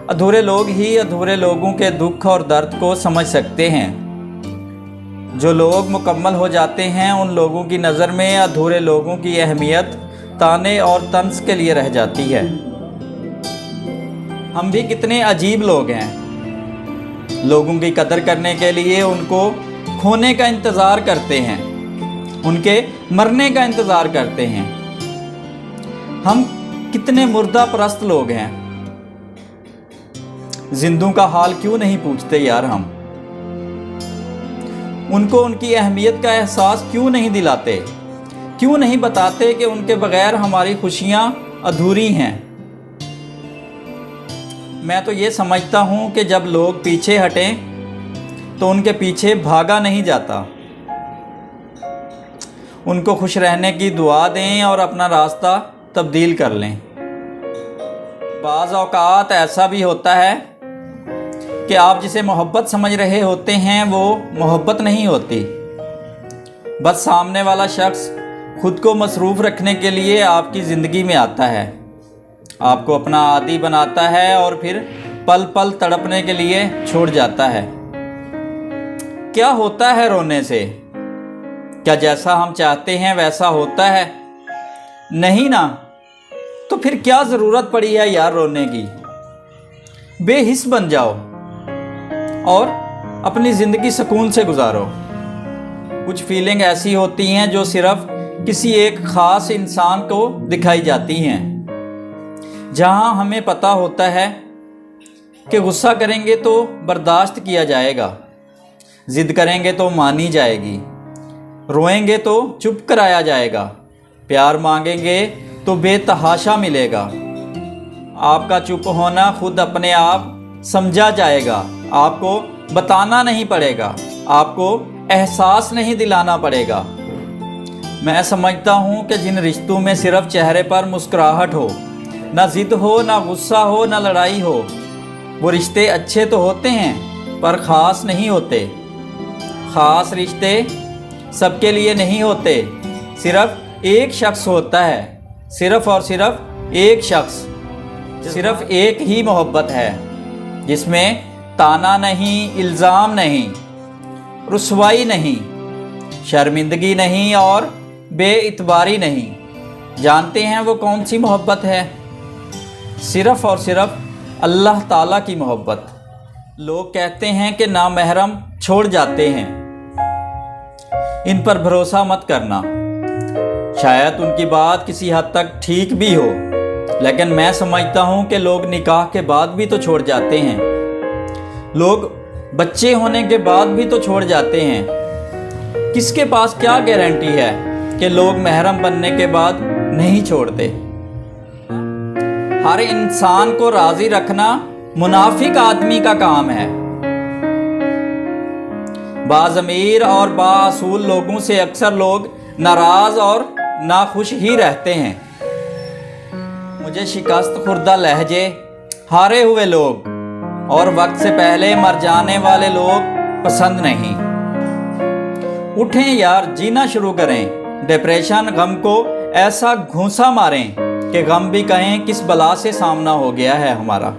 अधूरे लोग ही अधूरे लोगों के दुख और दर्द को समझ सकते हैं। जो लोग मुकम्मल हो जाते हैं उन लोगों की नज़र में अधूरे लोगों की अहमियत ताने और तंज के लिए रह जाती है। हम भी कितने अजीब लोग हैं। लोगों की कदर करने के लिए उनको खोने का इंतज़ार करते हैं, उनके मरने का इंतज़ार करते हैं। हम कितने मुर्दा परस्त लोग हैं। जिंदों का हाल क्यों नहीं पूछते यार हम। उनको उनकी अहमियत का एहसास क्यों नहीं दिलाते, क्यों नहीं बताते कि उनके बगैर हमारी खुशियां अधूरी हैं। मैं तो ये समझता हूँ कि जब लोग पीछे हटें तो उनके पीछे भागा नहीं जाता। उनको खुश रहने की दुआ दें और अपना रास्ता तब्दील कर लें। बाज़ औक़ात ऐसा भी होता है कि आप जिसे मोहब्बत समझ रहे होते हैं वो मोहब्बत नहीं होती। बस सामने वाला शख्स खुद को मसरूफ़ रखने के लिए आपकी ज़िंदगी में आता है, आपको अपना आदी बनाता है और फिर पल पल तड़पने के लिए छोड़ जाता है। क्या होता है रोने से? क्या जैसा हम चाहते हैं वैसा होता है? नहीं ना। तो फिर क्या ज़रूरत पड़ी है यार रोने की। बेहिस बन जाओ और अपनी ज़िंदगी सुकून से गुजारो। कुछ फीलिंग ऐसी होती हैं जो सिर्फ़ किसी एक ख़ास इंसान को दिखाई जाती हैं। जहां हमें पता होता है कि गुस्सा करेंगे तो बर्दाश्त किया जाएगा, ज़िद करेंगे तो मानी जाएगी, रोएंगे तो चुप कराया जाएगा, प्यार मांगेंगे तो बेतहाशा मिलेगा। आपका चुप होना खुद अपने आप समझा जाएगा। आपको बताना नहीं पड़ेगा, आपको एहसास नहीं दिलाना पड़ेगा। मैं समझता हूँ कि जिन रिश्तों में सिर्फ़ चेहरे पर मुस्कुराहट हो, ना ज़िद हो, ना गुस्सा हो, ना लड़ाई हो, वो रिश्ते अच्छे तो होते हैं पर ख़ास नहीं होते। ख़ास रिश्ते सबके लिए नहीं होते। सिर्फ़ एक शख्स होता है, सिर्फ़ और सिर्फ़ एक शख्स, सिर्फ़ एक ही मोहब्बत है जिसमें ताना नहीं, इल्ज़ाम नहीं, रुसवाई नहीं, शर्मिंदगी नहीं और बेइतबारी नहीं। जानते हैं वो कौन सी मोहब्बत है? सिर्फ़ और सिर्फ़ अल्लाह ताला की मोहब्बत। लोग कहते हैं कि नामहरम छोड़ जाते हैं, इन पर भरोसा मत करना। शायद उनकी बात किसी हद तक ठीक भी हो, लेकिन मैं समझता हूँ कि लोग निकाह के बाद भी तो छोड़ जाते हैं, लोग बच्चे होने के बाद भी तो छोड़ जाते हैं। किसके पास क्या गारंटी है कि लोग महरम बनने के बाद नहीं छोड़ते? हर इंसान को राज़ी रखना मुनाफिक आदमी का काम है। बाज़मीर और बाअसूल लोगों से अक्सर लोग नाराज़ और नाखुश ही रहते हैं। मुझे शिकस्त खुर्दा लहजे, हारे हुए लोग और वक्त से पहले मर जाने वाले लोग पसंद नहीं। उठें यार, जीना शुरू करें। डिप्रेशन गम को ऐसा घूंसा मारें कि गम भी कहें किस बला से सामना हो गया है हमारा।